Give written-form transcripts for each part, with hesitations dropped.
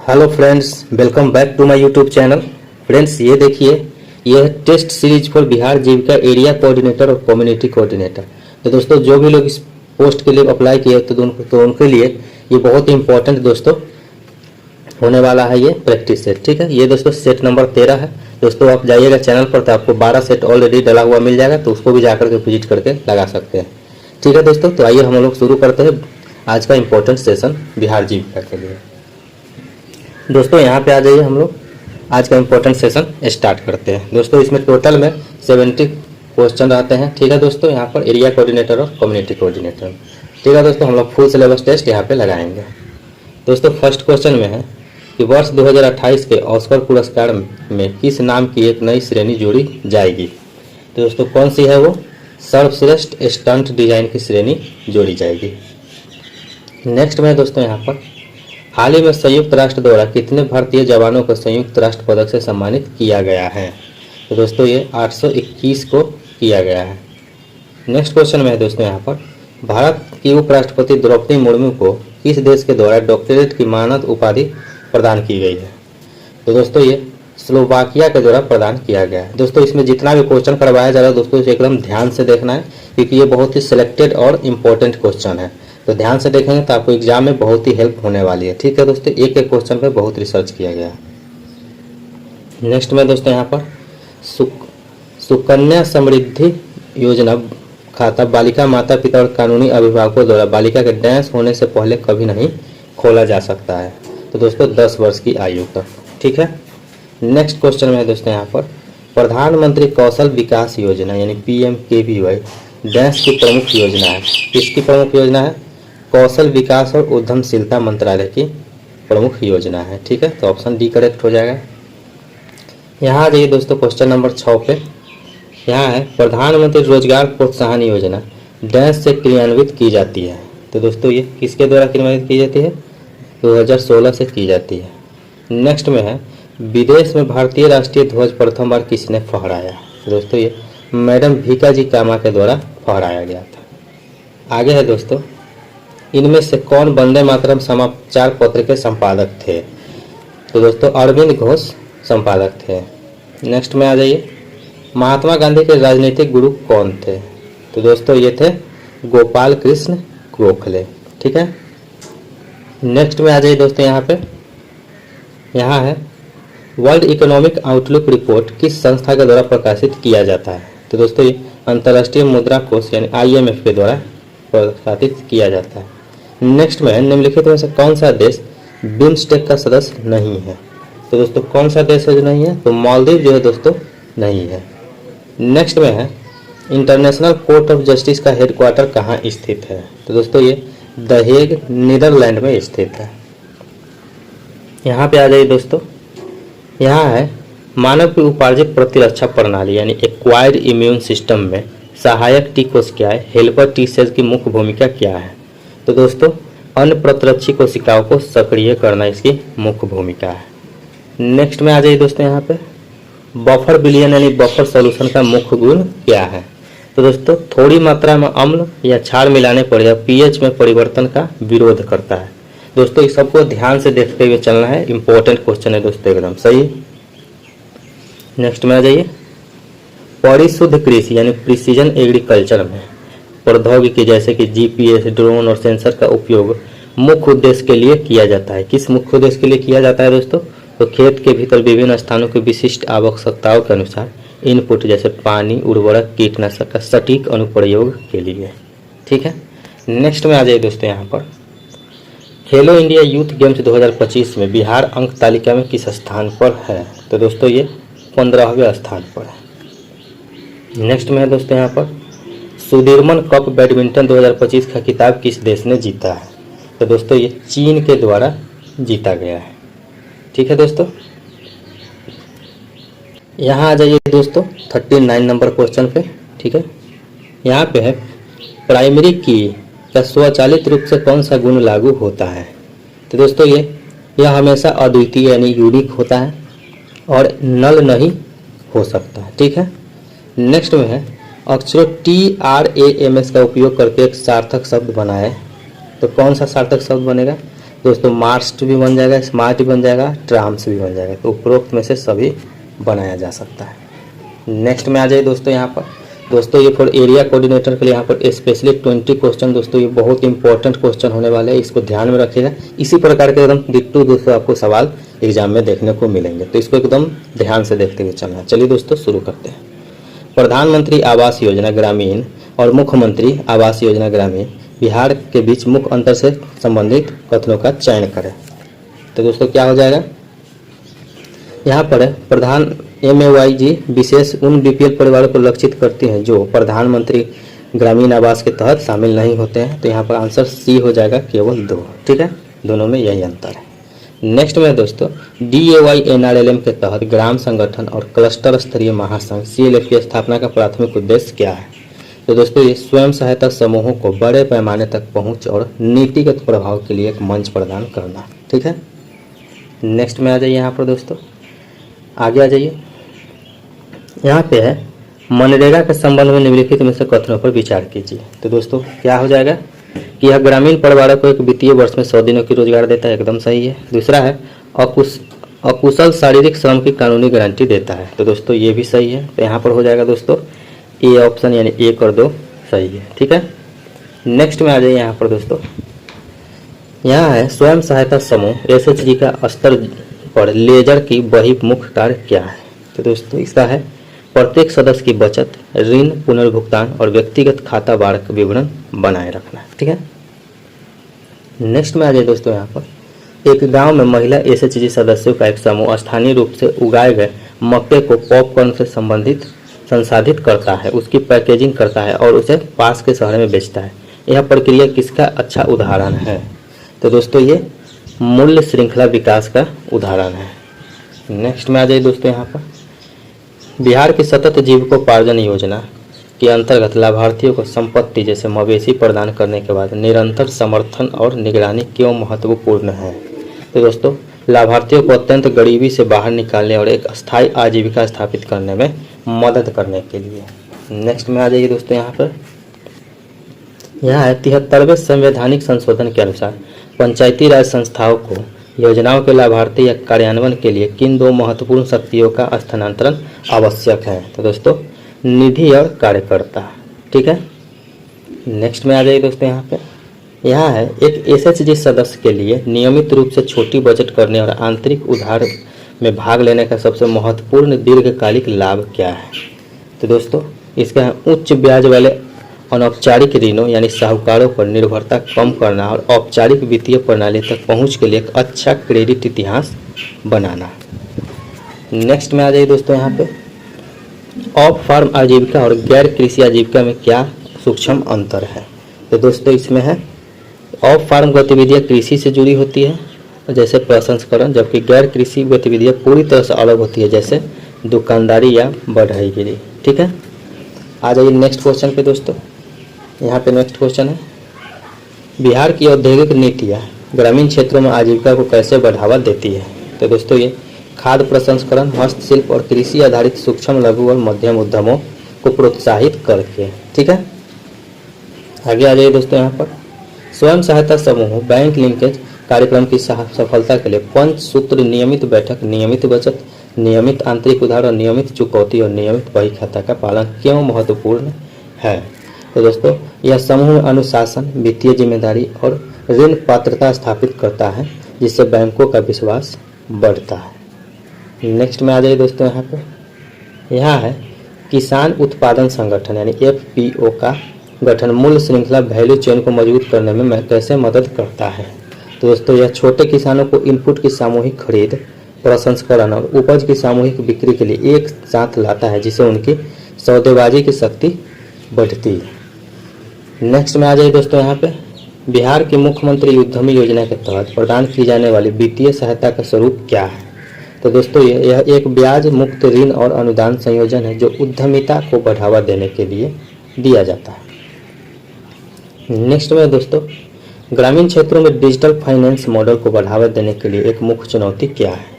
Hello friends, welcome back to my YouTube channel. Friends, ये देखिए, ये है test series for Bihar Jeevika area coordinator और कम्युनिटी कोऑर्डिनेटर। तो दोस्तों, जो भी लोग इस पोस्ट के लिए अप्लाई किए तो उनके लिए ये बहुत ही इंपॉर्टेंट दोस्तों होने वाला है ये प्रैक्टिस सेट। ठीक है, ये दोस्तों सेट नंबर 13 है। दोस्तों, आप जाइएगा चैनल पर तो आपको 12 सेट ऑलरेडी डला हुआ मिल जाएगा, तो उसको भी जाकर के विजिट करके लगा सकते हैं। ठीक है दोस्तों, तो आइए हम लोग शुरू करते हैं आज का इम्पोर्टेंट सेशन बिहार जीविका के लिए। दोस्तों, यहाँ पे आ जाइए, हम लोग आज का इम्पोर्टेंट सेशन स्टार्ट करते हैं। दोस्तों, इसमें टोटल में 70 क्वेश्चन रहते हैं। ठीक है दोस्तों, यहाँ पर एरिया कोऑर्डिनेटर और कम्युनिटी कोऑर्डिनेटर। ठीक है दोस्तों, हम लोग फुल सिलेबस टेस्ट यहाँ पे लगाएंगे। दोस्तों, फर्स्ट क्वेश्चन में है कि वर्ष 2028 के ऑस्कर पुरस्कार में किस नाम की एक नई श्रेणी जोड़ी जाएगी। तो दोस्तों, कौन सी है वो? सर्वश्रेष्ठ स्टंट डिजाइन की श्रेणी जोड़ी जाएगी। नेक्स्ट में दोस्तों, यहाँ पर हाल ही में संयुक्त राष्ट्र द्वारा कितने भारतीय जवानों को संयुक्त राष्ट्र पदक से सम्मानित किया गया है। तो दोस्तों, ये 821 को किया गया है। नेक्स्ट क्वेश्चन में है दोस्तों, यहाँ पर भारत की उपराष्ट्रपति द्रौपदी मुर्मू को किस देश के द्वारा डॉक्टरेट की मानद उपाधि प्रदान की गई है। तो दोस्तों, ये स्लोवाकिया के द्वारा प्रदान किया गया है। दोस्तों, इसमें जितना भी क्वेश्चन करवाया जा रहा है दोस्तों, इसे एकदम ध्यान से देखना है, क्योंकि ये बहुत ही सिलेक्टेड और इम्पोर्टेंट क्वेश्चन है। तो ध्यान से देखेंगे तो आपको एग्जाम में बहुत ही हेल्प होने वाली है। ठीक है दोस्तों, एक एक क्वेश्चन पे बहुत रिसर्च किया गया है। नेक्स्ट में दोस्तों, यहाँ पर सुकन्या समृद्धि योजना खाता बालिका माता पिता और कानूनी अभिभावकों द्वारा बालिका के डैश होने से पहले कभी नहीं खोला जा सकता है। तो दोस्तों, 10 वर्ष की आयु तक। ठीक है। नेक्स्ट क्वेश्चन में है दोस्तों, यहाँ पर प्रधानमंत्री कौशल विकास योजना यानी PMKVY डैश की प्रमुख योजना है। किसकी प्रमुख योजना है? कौशल विकास और उद्यमशीलता मंत्रालय की प्रमुख योजना है। ठीक है, तो ऑप्शन डी करेक्ट हो जाएगा। यहाँ आ जाइए दोस्तों, क्वेश्चन नंबर 6 पे। यहाँ है प्रधानमंत्री रोजगार प्रोत्साहन योजना डैश से क्रियान्वित की जाती है। तो दोस्तों, ये किसके द्वारा क्रियान्वित की जाती है? 2016 से की जाती है। नेक्स्ट में है विदेश में भारतीय राष्ट्रीय ध्वज प्रथम बार किसने फहराया। तो दोस्तों, ये मैडम भीकाजी कामा के द्वारा फहराया गया था। आगे है दोस्तों, इनमें से कौन वंदे मातरम समाचार पत्र के संपादक थे। तो दोस्तों, अरविंद घोष संपादक थे। नेक्स्ट में आ जाइए, महात्मा गांधी के राजनीतिक गुरु कौन थे। तो दोस्तों, ये थे गोपाल कृष्ण गोखले। ठीक है। नेक्स्ट में आ जाइए दोस्तों, यहाँ है वर्ल्ड इकोनॉमिक आउटलुक रिपोर्ट किस संस्था के द्वारा प्रकाशित किया जाता है। तो दोस्तों, ये अंतर्राष्ट्रीय मुद्रा कोष यानी IMF के द्वारा प्रकाशित किया जाता है। नेक्स्ट में निम्नलिखित में से कौन सा देश बिम्स्टेक का सदस्य नहीं है। तो दोस्तों, कौन सा देश है जो नहीं है? तो मालदीव जो है दोस्तों नहीं है। नेक्स्ट में है इंटरनेशनल कोर्ट ऑफ जस्टिस का हेडक्वार्टर कहाँ स्थित है। तो दोस्तों, ये द हेग नीदरलैंड में स्थित है। यहाँ पे आ जाइए दोस्तों, यहाँ है मानव की उपार्जित प्रतिरक्षा प्रणाली यानी एक्वायर्ड इम्यून सिस्टम में सहायक टी कोष क्या है, हेल्पर टी सेल की मुख्य भूमिका क्या है। तो दोस्तों, अन्य प्रतिरक्षी कोशिकाओं को सक्रिय करना इसकी मुख्य भूमिका है। नेक्स्ट में आ जाइए दोस्तों, यहाँ पे बफर विलयन यानी बफर सॉल्यूशन का मुख्य गुण क्या है। तो दोस्तों, थोड़ी मात्रा में अम्ल या क्षार मिलाने पर या pH में परिवर्तन का विरोध करता है। दोस्तों, इस सबको ध्यान से देखते हुए चलना है, इंपॉर्टेंट क्वेश्चन है दोस्तों, एकदम सही। नेक्स्ट में आ जाइए, परिशुद्ध कृषि यानी प्रिसीजन एग्रीकल्चर में प्रौद्योगिकी जैसे कि GPS, ड्रोन और सेंसर का उपयोग मुख्य उद्देश्य के लिए किया जाता है। किस मुख्य उद्देश्य के लिए किया जाता है दोस्तों? तो खेत के भीतर विभिन्न स्थानों की विशिष्ट आवश्यकताओं के अनुसार इनपुट जैसे पानी, उर्वरक, कीटनाशक का सटीक अनुप्रयोग के लिए। ठीक है। नेक्स्ट में आ जाइए दोस्तों, यहाँ पर खेलो इंडिया यूथ गेम्स 2025 में बिहार अंक तालिका में किस स्थान पर है। तो दोस्तों, ये 15वें स्थान पर है। नेक्स्ट में है दोस्तों, यहाँ पर सुदीर्मन कप बैडमिंटन 2025 का खिताब किस देश ने जीता है। तो दोस्तों, ये चीन के द्वारा जीता गया है। ठीक है दोस्तों, यहाँ आ जाइए दोस्तों 39 नंबर क्वेश्चन पे। ठीक है, यहाँ पे है प्राइमरी की का स्वचालित रूप से कौन सा गुण लागू होता है। तो दोस्तों, यह हमेशा अद्वितीय यानी यूनिक होता है और नल नहीं हो सकता। ठीक है। नेक्स्ट में है अक्षरों TRAMS का उपयोग करके एक सार्थक शब्द बनाए। तो कौन सा सार्थक शब्द बनेगा? दोस्तों मार्स्ट भी बन जाएगा, स्मार्ट भी बन जाएगा, ट्राम्स भी बन जाएगा। तो उपरोक्त में से सभी बनाया जा सकता है। नेक्स्ट में आ जाइए दोस्तों यहाँ पर। दोस्तों ये फॉर एरिया कोऑर्डिनेटर के लिए यहाँ पर स्पेशली 20 क्वेश्चन दोस्तों, ये बहुत इंपॉर्टेंट क्वेश्चन होने वाले हैं, इसको ध्यान में रखिएगा। इसी प्रकार के एकदम डिट्टो दोस्तों आपको सवाल एग्जाम में देखने को मिलेंगे, तो इसको एकदम ध्यान से देखते हुए चलना। चलिए दोस्तों शुरू करते हैं। प्रधानमंत्री आवास योजना ग्रामीण और मुख्यमंत्री आवास योजना ग्रामीण बिहार के बीच मुख्य अंतर से संबंधित कथनों का चयन करें। तो दोस्तों क्या हो जाएगा, यहाँ पर प्रधान MAY विशेष उन BPL परिवारों को लक्षित करती हैं जो प्रधानमंत्री ग्रामीण आवास के तहत शामिल नहीं होते हैं। तो यहाँ पर आंसर C हो जाएगा, केवल 2। ठीक है, दोनों में यही अंतर है। नेक्स्ट में दोस्तों DAY NRLM के तहत ग्राम संगठन और क्लस्टर स्तरीय महासंघ CLF की स्थापना का प्राथमिक उद्देश्य क्या है। तो दोस्तों ये स्वयं सहायता समूहों को बड़े पैमाने तक पहुंच और नीतिगत प्रभाव के लिए एक मंच प्रदान करना। ठीक है, नेक्स्ट में आ जाइए यहाँ पर दोस्तों, आगे आ जाइए। यहाँ पे है मनरेगा के संबंध में निम्नलिखित में से कथनों पर विचार कीजिए। तो दोस्तों क्या हो जाएगा कि यह ग्रामीण परिवारों को एक वित्तीय वर्ष में 100 दिनों की रोजगार देता है, एकदम सही है। दूसरा है अकुशल शारीरिक श्रम की कानूनी गारंटी देता है। तो दोस्तों ये भी सही है। तो यहाँ पर हो जाएगा दोस्तों ए ऑप्शन, यानी 1 और 2 सही है। ठीक है, नेक्स्ट में आ जाइए यहाँ पर दोस्तों। यहाँ है स्वयं सहायता समूह SHG का स्तर पर लेजर की बहिर्मुख कार्य क्या है। तो दोस्तों इसका है प्रत्येक सदस्य की बचत, ऋण पुनर्भुगतान और व्यक्तिगत खाता वार विवरण बनाए रखना। ठीक है, नेक्स्ट में आ जाए दोस्तों यहाँ पर। एक गांव में महिला SHG सदस्यों का एक समूह स्थानीय रूप से उगाए गए मक्के को पॉपकॉर्न से संसाधित करता है, उसकी पैकेजिंग करता है और उसे पास के शहर में बेचता है। यह प्रक्रिया किसका अच्छा उदाहरण है। तो दोस्तों ये मूल्य श्रृंखला विकास का उदाहरण है। नेक्स्ट में आ जाइए दोस्तों यहाँ पर। बिहार की सतत जीविकोपार्जन योजना के अंतर्गत लाभार्थियों को संपत्ति जैसे मवेशी प्रदान करने के बाद निरंतर समर्थन और निगरानी क्यों महत्वपूर्ण है। तो दोस्तों लाभार्थियों को अत्यंत गरीबी से बाहर निकालने और एक अस्थायी आजीविका स्थापित करने में मदद करने के लिए। नेक्स्ट में आ जाइए दोस्तों यहाँ पर। यहाँ है 73वें संवैधानिक संशोधन के अनुसार पंचायती राज संस्थाओं को योजनाओं के लाभार्थी या कार्यान्वयन के लिए किन 2 महत्वपूर्ण शक्तियों का स्थानांतरण आवश्यक है। तो दोस्तों निधि और कार्यकर्ता। ठीक है, नेक्स्ट में आ जाइए दोस्तों यहाँ पे। यहाँ है एक SHG सदस्य के लिए नियमित रूप से छोटी बचत करने और आंतरिक उधार में भाग लेने का सबसे महत्वपूर्ण दीर्घकालिक लाभ क्या है। तो दोस्तों इसका उच्च ब्याज वाले अनौपचारिक ऋणों यानी साहूकारों पर निर्भरता कम करना और औपचारिक वित्तीय प्रणाली तक पहुंच के लिए एक अच्छा क्रेडिट इतिहास बनाना। नेक्स्ट में आ जाइए दोस्तों यहाँ पे। ऑफ फार्म आजीविका और गैर कृषि आजीविका में क्या सूक्ष्म अंतर है। तो दोस्तों इसमें है ऑफ फार्म गतिविधियाँ कृषि से जुड़ी होती है जैसे प्रसंस्करण, जबकि गैर कृषि गतिविधियाँ पूरी तरह से अलग होती है जैसे दुकानदारी या बढ़ईगिरी। ठीक है, आ जाइए नेक्स्ट क्वेश्चन पे दोस्तों। यहाँ पे नेक्स्ट क्वेश्चन है बिहार की औद्योगिक नीतियाँ ग्रामीण क्षेत्रों में आजीविका को कैसे बढ़ावा देती है। तो दोस्तों ये खाद्य प्रसंस्करण, हस्तशिल्प और कृषि आधारित सूक्ष्म लघु और मध्यम उद्यमों को प्रोत्साहित करके। ठीक है, आगे आ जाइए दोस्तों यहाँ पर। स्वयं सहायता समूह बैंक लिंकेज कार्यक्रम की सफलता के लिए पंचसूत्र नियमित बैठक, नियमित बचत, नियमित आंतरिक उधार और नियमित चुकौती और नियमित बही खाता का पालन क्यों महत्वपूर्ण है। तो दोस्तों यह समूह अनुशासन, वित्तीय जिम्मेदारी और ऋण पात्रता स्थापित करता है जिससे बैंकों का विश्वास बढ़ता है। नेक्स्ट में आ जाइए दोस्तों यहाँ पे। यहाँ है किसान उत्पादन संगठन यानी FPO का गठन मूल्य श्रृंखला वैल्यू चेन को मजबूत करने में कैसे मदद करता है। तो दोस्तों यह छोटे किसानों को इनपुट की सामूहिक खरीद, प्रसंस्करण और उपज की सामूहिक बिक्री के लिए एक साथ लाता है जिससे उनकी सौदेबाजी की शक्ति बढ़ती है। नेक्स्ट में आ जाइए दोस्तों यहाँ पे। बिहार की मुख्यमंत्री उद्यमी योजना के तहत प्रदान की जाने वाली वित्तीय सहायता का स्वरूप क्या है। तो दोस्तों यह एक ब्याज मुक्त ऋण और अनुदान संयोजन है जो उद्यमिता को बढ़ावा देने के लिए दिया जाता है। नेक्स्ट में दोस्तों ग्रामीण क्षेत्रों में डिजिटल फाइनेंस मॉडल को बढ़ावा देने के लिए एक मुख्य चुनौती क्या है।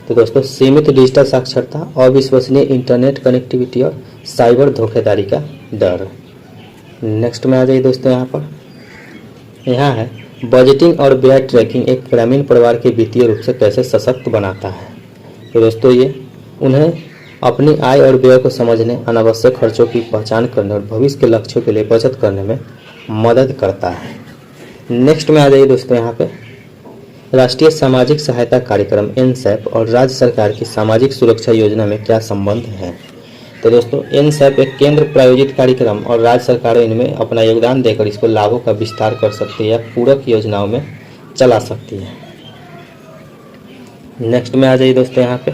तो दोस्तों सीमित डिजिटल साक्षरता, अविश्वसनीय इंटरनेट कनेक्टिविटी और साइबर धोखाधड़ी का डर। नेक्स्ट में आ जाइए दोस्तों यहाँ पर। यहाँ है बजटिंग और व्यय ट्रैकिंग एक ग्रामीण परिवार के वित्तीय रूप से कैसे सशक्त बनाता है। तो दोस्तों ये उन्हें अपनी आय और व्यय को समझने, अनावश्यक खर्चों की पहचान करने और भविष्य के लक्ष्यों के लिए बचत करने में मदद करता है। नेक्स्ट में आ जाइए दोस्तों, यहाँ पे राष्ट्रीय सामाजिक सहायता कार्यक्रम एनसैप और राज्य सरकार की सामाजिक सुरक्षा योजना में क्या संबंध है। तो दोस्तों एनसैप एक केंद्र प्रायोजित कार्यक्रम और राज्य सरकार इनमें अपना योगदान देकर इसको लाभों का विस्तार कर सकती है या पूरक योजनाओं में चला सकती है। नेक्स्ट में आ जाइए दोस्तों, यहाँ पे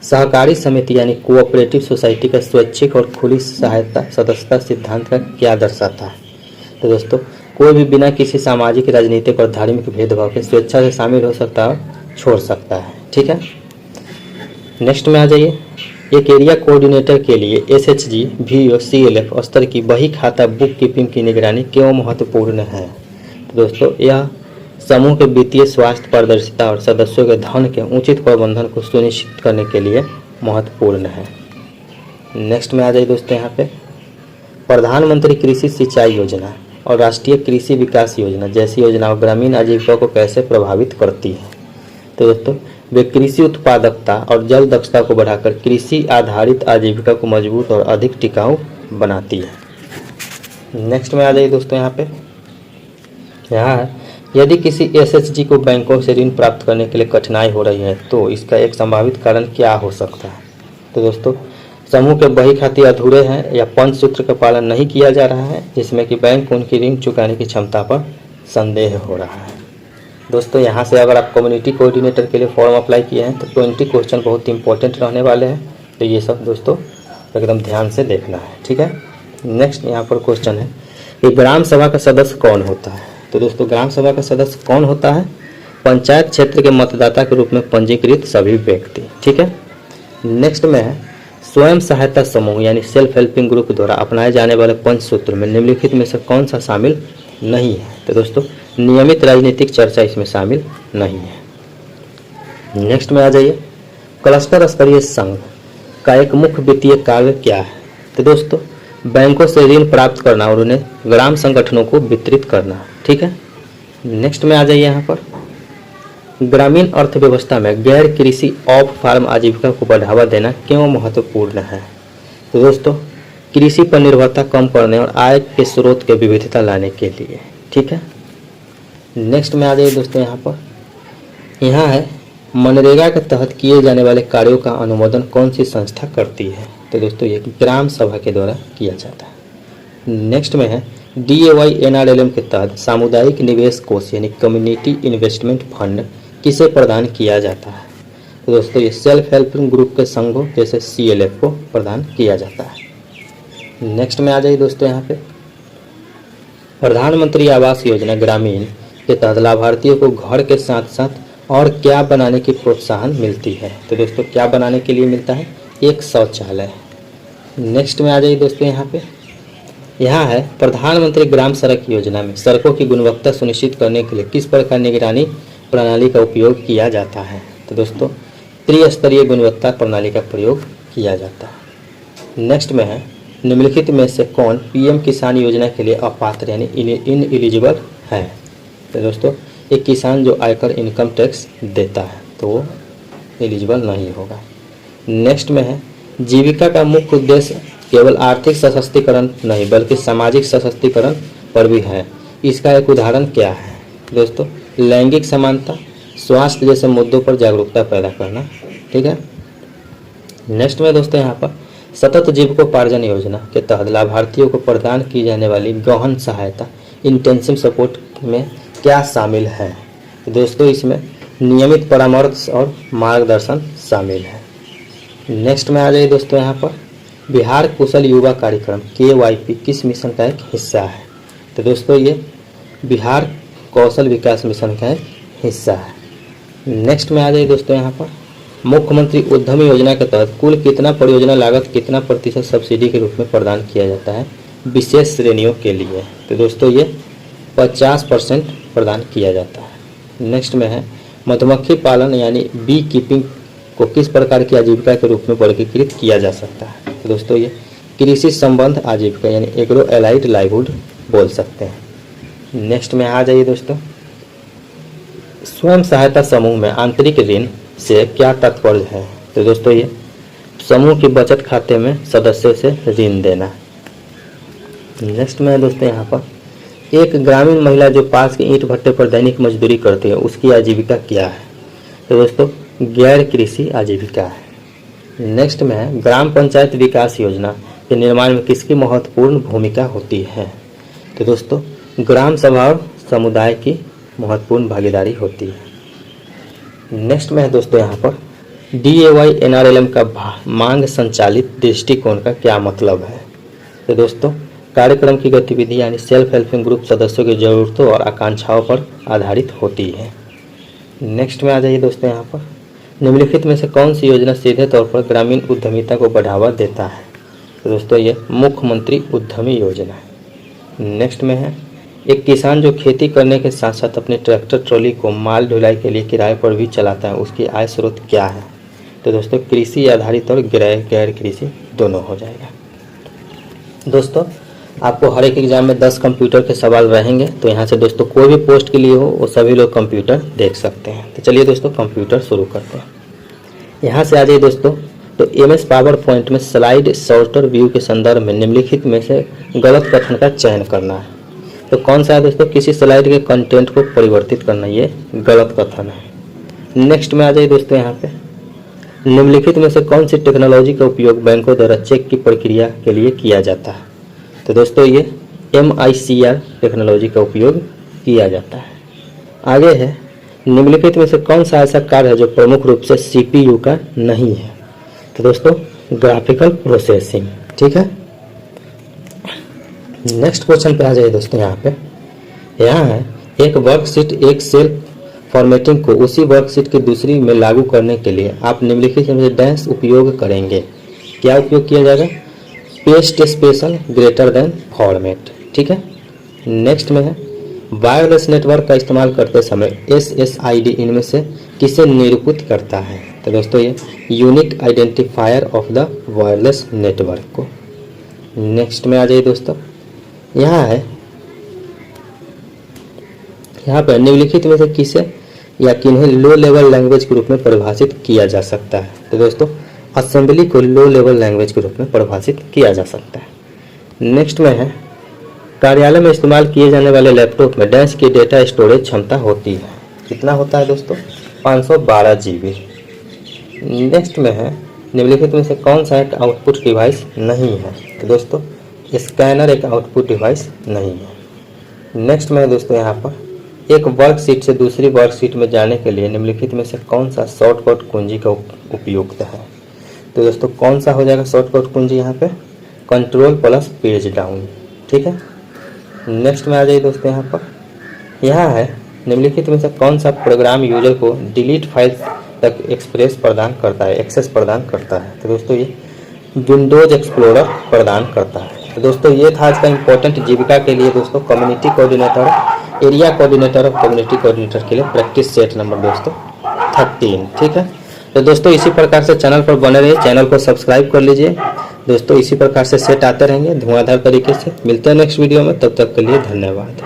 सहकारी समिति यानी कोऑपरेटिव सोसाइटी का स्वैच्छिक और खुली सदस्यता सिद्धांत का क्या दर्शाता है। तो दोस्तों कोई भी बिना किसी सामाजिक, राजनीतिक और धार्मिक भेदभाव के स्वेच्छा से शामिल हो सकता है और छोड़ सकता है। ठीक है, नेक्स्ट में आ जाइए। एक एरिया कोऑर्डिनेटर के लिए एसएचजी, वीओ, सीएलएफ स्तर की बही खाता बुक कीपिंग की निगरानी क्यों महत्वपूर्ण है। तो दोस्तों यह समूह के वित्तीय स्वास्थ्य, पारदर्शिता और सदस्यों के धन के उचित प्रबंधन को सुनिश्चित करने के लिए महत्वपूर्ण है। नेक्स्ट में आ जाइए दोस्तों, यहाँ पे प्रधानमंत्री कृषि सिंचाई योजना और राष्ट्रीय कृषि विकास योजना जैसी योजनाओं ग्रामीण आजीविका को कैसे प्रभावित करती है। तो दोस्तों वे कृषि उत्पादकता और जल दक्षता को बढ़ाकर कृषि आधारित आजीविका को मजबूत और अधिक टिकाऊ बनाती है। नेक्स्ट में आ जाइए दोस्तों, यहाँ है यदि किसी एसएचजी को बैंकों से ऋण प्राप्त करने के लिए कठिनाई हो रही है तो इसका एक संभावित कारण क्या हो सकता है। तो दोस्तों समूह के बही खाते अधूरे हैं या पंचसूत्र का पालन नहीं किया जा रहा है, जिसमें कि बैंक उनकी ऋण चुकाने की क्षमता पर संदेह हो रहा है। दोस्तों यहाँ से अगर आप कम्युनिटी कोऑर्डिनेटर के लिए फॉर्म अप्लाई किए हैं तो 20 क्वेश्चन बहुत इंपॉर्टेंट रहने वाले हैं, तो ये सब दोस्तों एकदम ध्यान से देखना है। ठीक है, नेक्स्ट यहाँ पर क्वेश्चन है कि ग्राम सभा का सदस्य कौन होता है। तो दोस्तों ग्राम सभा का सदस्य कौन होता है। पंचायत क्षेत्र के मतदाता के रूप में पंजीकृत सभी व्यक्ति। ठीक है, नेक्स्ट में है स्वयं सहायता समूह यानी सेल्फ हेल्पिंग ग्रुप द्वारा अपनाए जाने वाले पंचसूत्र में निम्नलिखित में से कौन सा शामिल नहीं है। तो दोस्तों नियमित राजनीतिक चर्चा इसमें शामिल नहीं है। नेक्स्ट में आ जाइए, क्लस्टर स्तरीय संघ का एक मुख्य वित्तीय कार्य क्या है। तो दोस्तों बैंकों से ऋण प्राप्त करना और उन्हें ग्राम संगठनों को वितरित करना। ठीक है, नेक्स्ट में आ जाइए, यहाँ पर ग्रामीण अर्थव्यवस्था में गैर कृषि ऑफ फार्म आजीविका को बढ़ावा देना क्यों महत्वपूर्ण है। तो दोस्तों कृषि पर निर्भरता कम करने और आय के स्रोत के विविधता लाने के लिए। ठीक है, नेक्स्ट में आ जाइए दोस्तों, यहाँ है मनरेगा के तहत किए जाने वाले कार्यों का अनुमोदन कौन सी संस्था करती है। तो दोस्तों ये ग्राम सभा के द्वारा किया जाता है। नेक्स्ट में है DAY NRLM के तहत सामुदायिक निवेश कोष यानी कम्युनिटी इन्वेस्टमेंट फंड किसे प्रदान किया जाता है। तो दोस्तों ये सेल्फ हेल्प ग्रुप के संघों जैसे CLF को प्रदान किया जाता है। नेक्स्ट में आ जाइए दोस्तों, यहाँ पे प्रधानमंत्री आवास योजना ग्रामीण के तहत लाभार्थियों को घर के साथ साथ और क्या बनाने की प्रोत्साहन मिलती है। तो दोस्तों क्या बनाने के लिए मिलता है, एक शौचालय। नेक्स्ट में आ जाइए दोस्तों, यहाँ है प्रधानमंत्री ग्राम सड़क योजना में सड़कों की गुणवत्ता सुनिश्चित करने के लिए किस प्रकार निगरानी प्रणाली का उपयोग किया जाता है। तो दोस्तों त्रिस्तरीय गुणवत्ता प्रणाली का प्रयोग किया जाता है। नेक्स्ट में है निम्नलिखित में से कौन PM किसान योजना के लिए अपात्र यानी इनएलिजिबल है। तो दोस्तों एक किसान जो आयकर इनकम टैक्स देता है तो वो एलिजिबल नहीं होगा। नेक्स्ट में है जीविका का मुख्य उद्देश्य केवल आर्थिक सशक्तिकरण नहीं बल्कि सामाजिक सशक्तिकरण पर भी है। इसका एक उदाहरण क्या है। दोस्तों लैंगिक समानता, स्वास्थ्य जैसे मुद्दों पर जागरूकता पैदा करना। ठीक है, नेक्स्ट में दोस्तों यहाँ पर सतत जीविकोपार्जन योजना के तहत लाभार्थियों को प्रदान की जाने वाली गहन सहायता इंटेंसिव सपोर्ट में क्या शामिल है। तो दोस्तों इसमें नियमित परामर्श और मार्गदर्शन शामिल है। नेक्स्ट में आ जाइए दोस्तों, यहाँ पर बिहार कुशल युवा कार्यक्रम KYP किस मिशन का एक हिस्सा है। तो दोस्तों ये बिहार कौशल विकास मिशन का एक हिस्सा है। नेक्स्ट में आ जाइए दोस्तों, यहाँ पर मुख्यमंत्री उद्यमी योजना के तहत कुल कितना परियोजना लागत कितना प्रतिशत सब्सिडी के रूप में प्रदान किया जाता है विशेष श्रेणियों के लिए। तो दोस्तों ये 50% प्रदान किया जाता है। नेक्स्ट में है मधुमक्खी पालन यानी बी कीपिंग को किस प्रकार की आजीविका के रूप में वर्गीकृत किया जा सकता है। तो दोस्तों ये कृषि संबंध आजीविका यानी एग्रो एलाइड लाइवहुड बोल सकते हैं। नेक्स्ट में आ जाइए दोस्तों, स्वयं सहायता समूह में आंतरिक ऋण से क्या तात्पर्य है? तो दोस्तों ये समूह की बचत खाते में सदस्यों से ऋण देना। नेक्स्ट में है दोस्तों यहाँ पर, एक ग्रामीण महिला जो पास के ईंट भट्टे पर दैनिक मजदूरी करती है उसकी आजीविका क्या है? तो दोस्तों गैर कृषि आजीविका है। नेक्स्ट में है, ग्राम पंचायत विकास योजना के निर्माण में किसकी महत्वपूर्ण भूमिका होती है? तो दोस्तों ग्राम सभा और समुदाय की महत्वपूर्ण भागीदारी होती है। नेक्स्ट में है दोस्तों यहाँ पर, DAY NRLM का मांग संचालित दृष्टिकोण का क्या मतलब है? तो दोस्तों कार्यक्रम की गतिविधि यानी सेल्फ हेल्पिंग ग्रुप सदस्यों की ज़रूरतों और आकांक्षाओं पर आधारित होती है। नेक्स्ट में आ जाइए दोस्तों यहाँ पर, निम्नलिखित में से कौन सी योजना सीधे तौर पर ग्रामीण उद्यमिता को बढ़ावा देता है? तो दोस्तों ये मुख्यमंत्री उद्यमी योजना है। नेक्स्ट में है, एक किसान जो खेती करने के साथ साथ अपने ट्रैक्टर ट्रॉली को माल ढुलाई के लिए किराए पर भी चलाता है उसकी आय स्रोत क्या है? तो दोस्तों कृषि आधारित और गैर कृषि दोनों हो जाएगा। दोस्तों आपको हर एक एग्जाम में 10 कंप्यूटर के सवाल रहेंगे, तो यहाँ से दोस्तों कोई भी पोस्ट के लिए हो वो सभी लोग कंप्यूटर देख सकते हैं। तो चलिए दोस्तों कंप्यूटर शुरू करते हैं। यहाँ से आ जाइए दोस्तों, तो MS पावर पॉइंट में स्लाइड सॉर्टर व्यू के संदर्भ में निम्नलिखित में से गलत कथन का चयन करना है। तो कौन सा है दोस्तों? किसी स्लाइड के कंटेंट को परिवर्तित करना, ये गलत कथन है। नेक्स्ट में आ जाइए दोस्तों, यहाँ पे निम्नलिखित में से कौन सी टेक्नोलॉजी का उपयोग बैंकों द्वारा चेक की प्रक्रिया के लिए किया जाता है? तो दोस्तों ये MICR टेक्नोलॉजी का उपयोग किया जाता है। आगे है, निम्नलिखित में से कौन सा ऐसा कार्य है जो प्रमुख रूप से CPU का नहीं है? तो दोस्तों ग्राफिकल प्रोसेसिंग। ठीक है, नेक्स्ट क्वेश्चन पे आ जाइए दोस्तों। यहाँ है, एक वर्कशीट एक सेल फॉर्मेटिंग को उसी वर्कशीट की दूसरी में लागू करने के लिए आप निम्नलिखित में से डैश उपयोग करेंगे। क्या उपयोग किया जाएगा? Paste special greater than format. ठीक है, नेक्स्ट में है, वायरलेस नेटवर्क का इस्तेमाल करते समय SSID इनमें से किसे निरूपित करता है? तो दोस्तों ये unique identifier of the wireless network को। नेक्स्ट में आ जाइए दोस्तों, यहाँ पर निम्नलिखित में से किसे या किन्हें लो लेवल लैंग्वेज के रूप में परिभाषित किया जा सकता है? तो दोस्तों असेंबली को लो लेवल लैंग्वेज के रूप में परिभाषित किया जा सकता है। नेक्स्ट में है, कार्यालय में इस्तेमाल किए जाने वाले लैपटॉप में डैश की डेटा स्टोरेज क्षमता होती है। कितना होता है दोस्तों? 512 GB। नेक्स्ट में है, निम्नलिखित में से कौन सा एक आउटपुट डिवाइस नहीं है? तो दोस्तों स्कैनर एक आउटपुट डिवाइस नहीं है। नेक्स्ट में है दोस्तों, यहाँ पर एक वर्कशीट से दूसरी वर्कशीट में जाने के लिए निम्नलिखित में से कौन सा शॉर्टकट कुंजी का उपयुक्त है? तो दोस्तों कौन सा हो जाएगा शॉर्टकट कुंजी? यहाँ पे कंट्रोल प्लस पेज डाउन। ठीक है, नेक्स्ट में आ जाइए दोस्तों, यहाँ है, निम्नलिखित में से कौन सा प्रोग्राम यूजर को डिलीट फाइल तक एक्सेस प्रदान करता है? तो दोस्तों ये विंडोज एक्सप्लोरर प्रदान करता है। तो दोस्तों ये था आज का इम्पोर्टेंट जीविका के लिए दोस्तों कम्युनिटी कोऑर्डिनेटर, एरिया कोऑर्डिनेटर और कम्युनिटी कोऑर्डिनेटर के लिए प्रैक्टिस सेट नंबर दोस्तों 13। ठीक है, तो दोस्तों इसी प्रकार से चैनल पर बने रहिए, चैनल को सब्सक्राइब कर लीजिए दोस्तों। इसी प्रकार से सेट आते रहेंगे धुआंधार तरीके से। मिलते हैं नेक्स्ट वीडियो में, तब तक के लिए धन्यवाद।